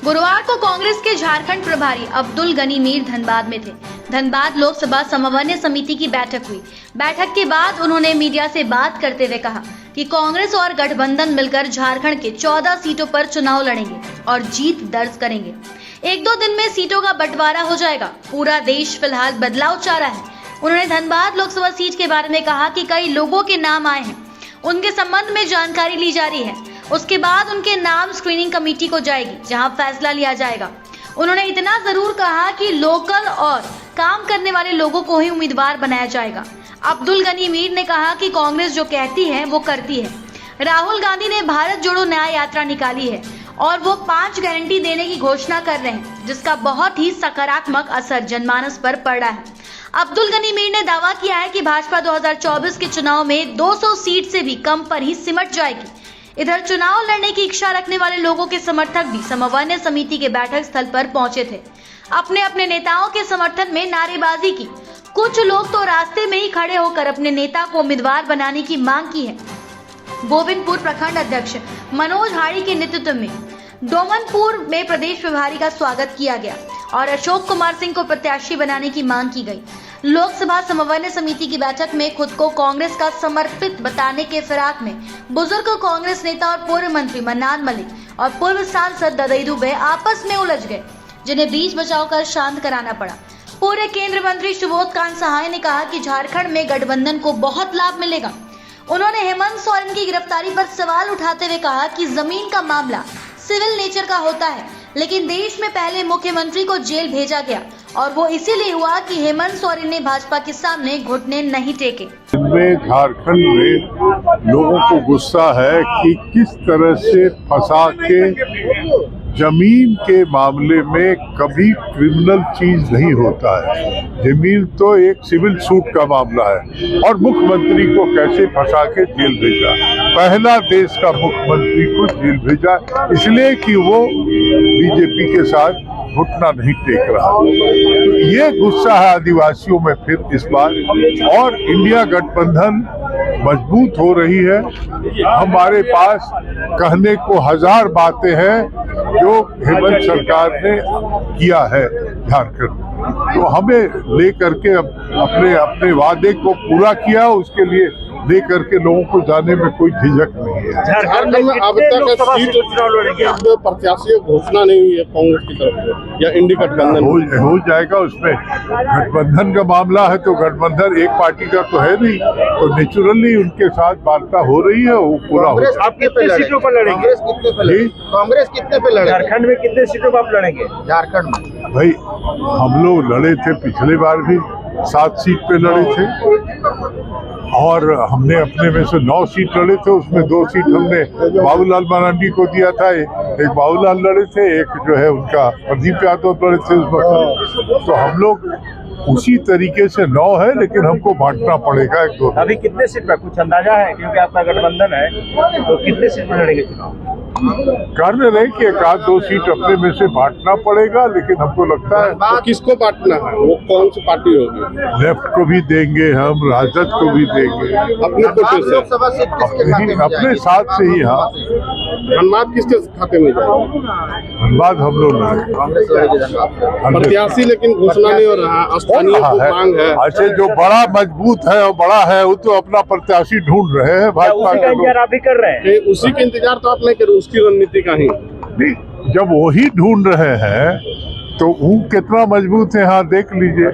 गुरुवार को कांग्रेस के झारखंड प्रभारी अब्दुल गनी मीर धनबाद में थे। धनबाद लोकसभा समन्वय समिति की बैठक हुई। बैठक के बाद उन्होंने मीडिया से बात करते हुए कहा कि कांग्रेस और गठबंधन मिलकर झारखंड के 14 सीटों पर चुनाव लड़ेंगे और जीत दर्ज करेंगे। 1-2 दिन में सीटों का बंटवारा हो जाएगा। पूरा देश फिलहाल बदलाव चाह रहा है। उन्होंने धनबाद लोकसभा सीट के बारे में कहा कि कई लोगों के नाम आए हैं, उनके संबंध में जानकारी ली जा रही है। उसके बाद उनके नाम स्क्रीनिंग कमेटी को जाएगी, जहां फैसला लिया जाएगा। उन्होंने इतना जरूर कहा कि लोकल और काम करने वाले लोगों को ही उम्मीदवार बनाया जाएगा। अब्दुल गनी मीर ने कहा कि कांग्रेस जो कहती है वो करती है। राहुल गांधी ने भारत जोड़ो न्याय यात्रा निकाली है और वो 5 गारंटी देने की घोषणा कर रहे हैं, जिसका बहुत ही सकारात्मक असर जनमानस पर पड़ रहा है। अब्दुल गनी मीर ने दावा किया है कि भाजपा 2024 के चुनाव में 200 सीट से भी कम पर ही सिमट जाएगी। इधर चुनाव लड़ने की इच्छा रखने वाले लोगों के समर्थक भी समन्वय समिति के बैठक स्थल पर पहुंचे थे। अपने अपने नेताओं के समर्थन में नारेबाजी की। कुछ लोग तो रास्ते में ही खड़े होकर अपने नेता को उम्मीदवार बनाने की मांग की है। गोविंदपुर प्रखंड अध्यक्ष मनोज हाड़ी के नेतृत्व में डोमनपुर में प्रदेश प्रभारी का स्वागत किया गया और अशोक कुमार सिंह को प्रत्याशी बनाने की मांग की गई। लोकसभा समन्वय समिति की बैठक में खुद को कांग्रेस का समर्पित बताने के फिराक में बुजुर्ग कांग्रेस नेता और पूर्व मंत्री मन्नान मलिक और पूर्व सांसद ददई दुबे आपस में उलझ गए, जिन्हें बीच बचाव कर शांत कराना पड़ा। पूर्व केंद्रीय मंत्री सुबोध कांत सहाय ने कहा कि झारखंड में गठबंधन को बहुत लाभ मिलेगा। उन्होंने हेमंत सोरेन की गिरफ्तारी पर सवाल उठाते हुए कहा कि जमीन का मामला सिविल नेचर का होता है, लेकिन देश में पहले मुख्यमंत्री को जेल भेजा गया और वो इसीलिए हुआ कि हेमंत सोरेन ने भाजपा के सामने घुटने नहीं टेके। झारखंड में लोगों को गुस्सा है कि किस तरह से फंसा के जमीन के मामले में कभी क्रिमिनल चीज नहीं होता है। जमीन तो एक सिविल सूट का मामला है और मुख्यमंत्री को कैसे फंसा के जेल भेजा। पहला देश का मुख्यमंत्री को जेल भेजा इसलिए कि वो बीजेपी के साथ घुटना नहीं टेक रहा। तो ये गुस्सा है आदिवासियों में फिर इस बार, और इंडिया गठबंधन मजबूत हो रही है। हमारे पास कहने को 1000 बातें हैं जो हेमंत सरकार ने किया है झारखंड, तो हमें लेकर के अपने वादे को पूरा किया, उसके लिए लेकर के लोगों को जाने में कोई झिझक नहीं है। झारखंड में अब तक सीट प्रत्याशी घोषणा नहीं हुई है कांग्रेस की तरफ से या इंडी गठबंधन हो जाएगा। उसमें गठबंधन का मामला है तो गठबंधन एक पार्टी का तो है नहीं, तो नेचुरली उनके साथ वार्ता हो रही है, वो पूरा हो। आप कितने सीटों पर लड़ेंगे? कांग्रेस कितने पे लड़ेंगे? झारखंड में कितने सीटों पर आप लड़ेंगे? झारखंड में भाई हम लोग लड़े थे पिछले बार भी 7 सीट पे लड़े थे और हमने अपने में से 9 सीट लड़े थे। उसमें 2 सीट हमने बाबूलाल मरांडी को दिया था, एक बाबूलाल लड़े थे, एक जो है उनका प्रदीप यादव लड़े थे उस वक्त। तो हम लोग उसी तरीके से 9 है, लेकिन हमको बांटना पड़ेगा 1-2। अभी कितने सीट पर कुछ अंदाजा है? क्योंकि आपका गठबंधन है, तो कितने सीट पर लड़ेंगे चुनाव? कारण नहीं कि 1-2 सीट अपने में से बांटना पड़ेगा, लेकिन हमको लगता है तो किसको बांटना है? वो कौन सी पार्टी होगी? लेफ्ट को भी देंगे, हम राजद को भी देंगे, अपने अपने साथ से ही। हाँ, धनबाद किसके खाते में जाएगा? धनबाद हम लोग प्रत्याशी लेकिन घोषणा नहीं हो रहा, स्थानीय मांग है। अच्छा, जो बड़ा मजबूत है और बड़ा है वो तो अपना प्रत्याशी ढूंढ रहे हैं। भाजपा का इंतजार आप भी कर रहे हैं? उसी का इंतजार तो आप नहीं कर, उसकी रणनीति का ही नहीं। जब वही ढूंढ रहे हैं तो वो कितना मजबूत है, हाँ देख लीजिए।